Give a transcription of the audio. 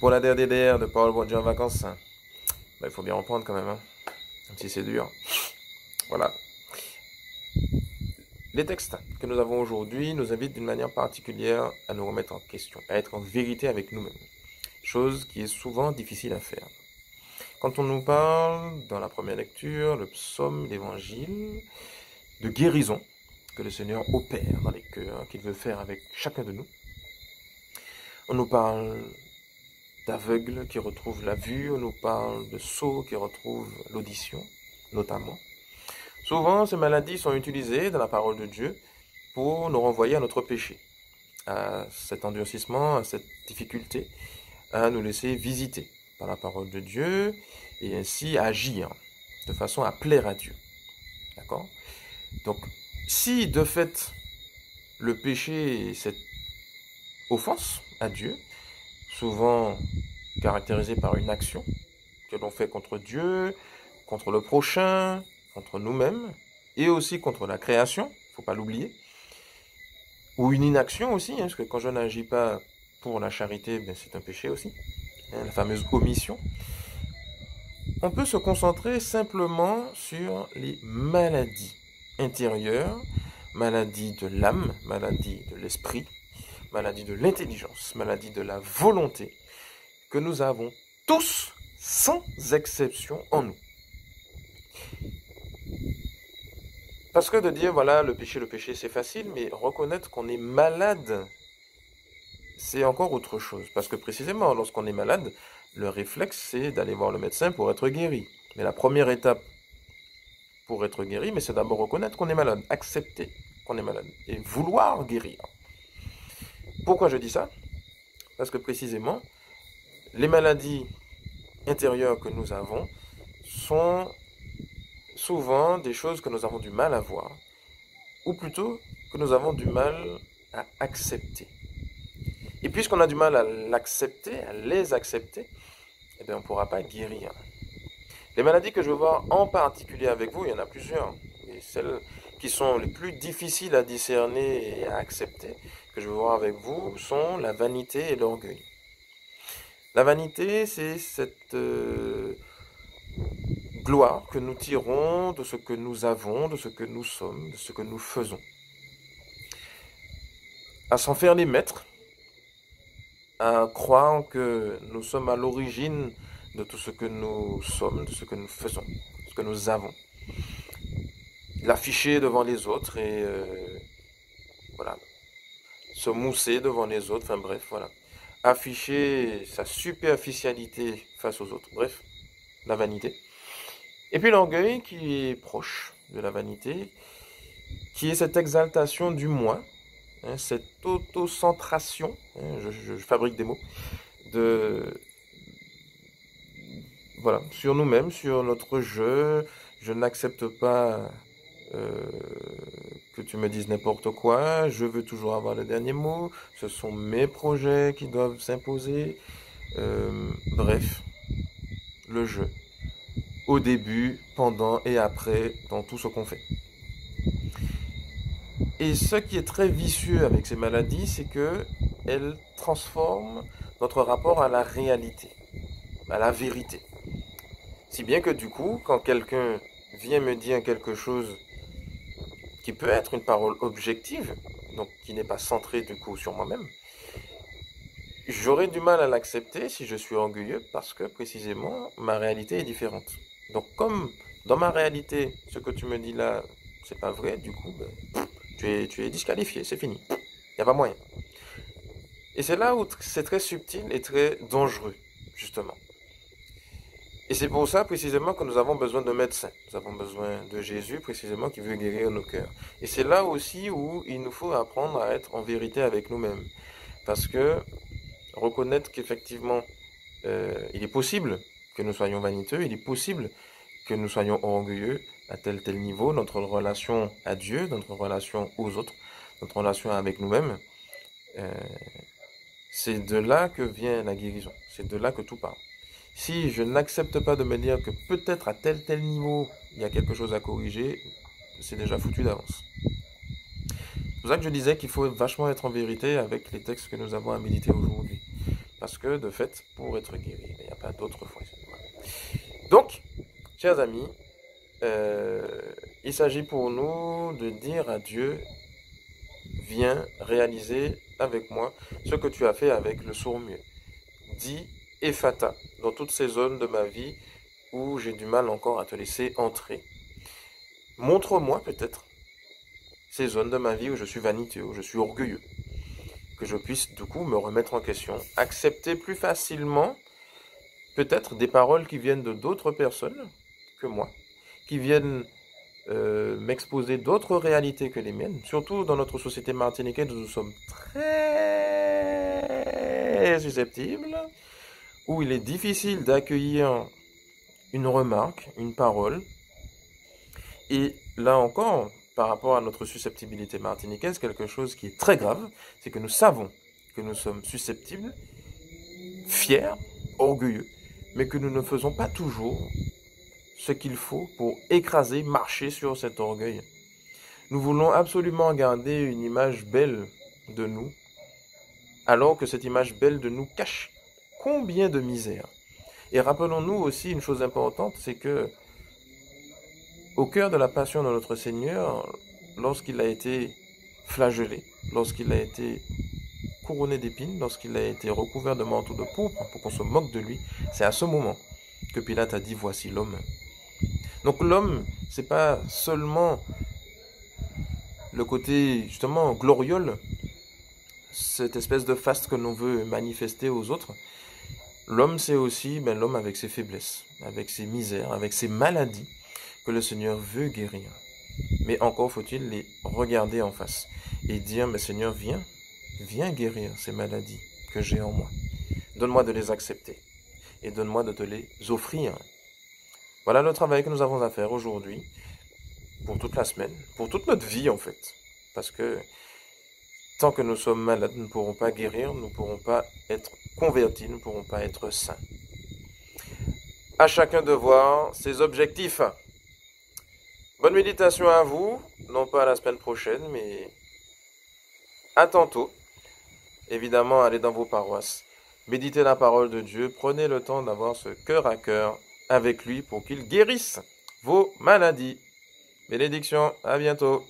pour la DRDR de Paul Bourdieu en vacances. Il faut bien reprendre quand même, hein. Même si c'est dur. Voilà. Les textes que nous avons aujourd'hui nous invitent d'une manière particulière à nous remettre en question, à être en vérité avec nous-mêmes. Chose qui est souvent difficile à faire. Quand on nous parle, dans la première lecture, le psaume, l'évangile, de guérison que le Seigneur opère dans les cœurs, qu'il veut faire avec chacun de nous, on nous parle d'aveugles qui retrouvent la vue, on nous parle de sourds qui retrouvent l'audition, notamment. Souvent, ces maladies sont utilisées dans la parole de Dieu pour nous renvoyer à notre péché, à cet endurcissement, à cette difficulté, à nous laisser visiter par la parole de Dieu et ainsi agir de façon à plaire à Dieu. D'accord? Donc, si de fait le péché est cette offense à Dieu, souvent caractérisée par une action que l'on fait contre Dieu, contre le prochain, contre nous-mêmes, et aussi contre la création, il ne faut pas l'oublier, ou une inaction aussi, parce que quand je n'agis pas pour la charité, c'est un péché aussi, la fameuse omission. On peut se concentrer simplement sur les maladies intérieures, maladies de l'âme, maladies de l'esprit, maladies de l'intelligence, maladies de la volonté, que nous avons tous, sans exception, en nous. Parce que de dire, voilà, le péché, c'est facile, mais reconnaître qu'on est malade, c'est encore autre chose. Parce que précisément, lorsqu'on est malade, le réflexe, c'est d'aller voir le médecin pour être guéri. Mais la première étape pour être guéri, c'est d'abord reconnaître qu'on est malade, accepter qu'on est malade et vouloir guérir. Pourquoi je dis ça? Parce que précisément, les maladies intérieures que nous avons sont souvent des choses que nous avons du mal à voir, ou plutôt que nous avons du mal à accepter. Et puisqu'on a du mal à l'accepter, à les accepter, eh bien on ne pourra pas guérir. Les maladies que je veux voir en particulier avec vous, il y en a plusieurs, mais celles qui sont les plus difficiles à discerner et à accepter, que je veux voir avec vous, sont la vanité et l'orgueil. La vanité, c'est cette gloire que nous tirons de ce que nous avons, de ce que nous sommes, de ce que nous faisons. À s'en faire les maîtres, à croire que nous sommes à l'origine de tout ce que nous sommes, de ce que nous faisons, de ce que nous avons. L'afficher devant les autres et voilà, se mousser devant les autres, enfin bref, voilà. Afficher sa superficialité face aux autres, bref, la vanité. Et puis l'orgueil qui est proche de la vanité, qui est cette exaltation du moi, cette autocentration, je fabrique des mots, voilà, sur nous-mêmes, sur notre je n'accepte pas que tu me dises n'importe quoi, je veux toujours avoir le dernier mot, ce sont mes projets qui doivent s'imposer, bref, le je, au début, pendant et après, dans tout ce qu'on fait. Et ce qui est très vicieux avec ces maladies, c'est que elles transforment notre rapport à la réalité, à la vérité. Si bien que du coup, quand quelqu'un vient me dire quelque chose qui peut être une parole objective, donc qui n'est pas centrée du coup sur moi-même, j'aurais du mal à l'accepter si je suis orgueilleux parce que précisément ma réalité est différente. Donc comme dans ma réalité, ce que tu me dis là, c'est pas vrai, du coup, tu es disqualifié, c'est fini. Il n'y a pas moyen. Et c'est là où c'est très subtil et très dangereux, justement. Et c'est pour ça, précisément, que nous avons besoin de médecins. Nous avons besoin de Jésus, précisément, qui veut guérir nos cœurs. Et c'est là aussi où il nous faut apprendre à être en vérité avec nous-mêmes. Parce que reconnaître qu'effectivement, il est possible que nous soyons vaniteux, il est possible que nous soyons orgueilleux à tel niveau, notre relation à Dieu, notre relation aux autres, notre relation avec nous-mêmes, c'est de là que vient la guérison, c'est de là que tout part. Si je n'accepte pas de me dire que peut-être à tel niveau, il y a quelque chose à corriger, c'est déjà foutu d'avance. C'est pour ça que je disais qu'il faut vachement être en vérité avec les textes que nous avons à méditer aujourd'hui. Parce Parce que, de fait, pour être guéri, il n'y a pas d'autre foi. Donc, chers amis, il s'agit pour nous de dire à Dieu, viens réaliser avec moi ce que tu as fait avec le sourd-muet. Dis Ephata dans toutes ces zones de ma vie où j'ai du mal encore à te laisser entrer. Montre-moi peut-être ces zones de ma vie où je suis vaniteux, où je suis orgueilleux. Que je puisse du coup me remettre en question, accepter plus facilement peut-être des paroles qui viennent de d'autres personnes que moi, qui viennent m'exposer d'autres réalités que les miennes. Surtout dans notre société martiniquaise où nous sommes très susceptibles, où il est difficile d'accueillir une remarque, une parole. Et là encore, par rapport à notre susceptibilité martiniquaise, quelque chose qui est très grave, c'est que nous savons que nous sommes susceptibles, fiers, orgueilleux, mais que nous ne faisons pas toujours ce qu'il faut pour écraser, marcher sur cet orgueil. Nous voulons absolument garder une image belle de nous, alors que cette image belle de nous cache combien de misère. Et rappelons-nous aussi une chose importante, c'est que au cœur de la passion de notre Seigneur, lorsqu'il a été flagellé, lorsqu'il a été couronné d'épines, lorsqu'il a été recouvert de manteau de pourpre pour qu'on se moque de lui, c'est à ce moment que Pilate a dit, voici l'homme. Donc l'homme, c'est pas seulement le côté justement gloriole, cette espèce de faste que l'on veut manifester aux autres. L'homme, c'est aussi l'homme avec ses faiblesses, avec ses misères, avec ses maladies que le Seigneur veut guérir. Mais encore faut-il les regarder en face et dire, mais Seigneur, viens guérir ces maladies que j'ai en moi. Donne-moi de les accepter et donne-moi de te les offrir. Voilà le travail que nous avons à faire aujourd'hui, pour toute la semaine, pour toute notre vie en fait. Parce que tant que nous sommes malades, nous ne pourrons pas guérir, nous ne pourrons pas être convertis, nous ne pourrons pas être saints. À chacun de voir ses objectifs. Bonne méditation à vous, non pas à la semaine prochaine, mais à tantôt. Évidemment, allez dans vos paroisses, méditez la parole de Dieu, prenez le temps d'avoir ce cœur à cœur avec lui pour qu'il guérisse vos maladies. Bénédiction, à bientôt.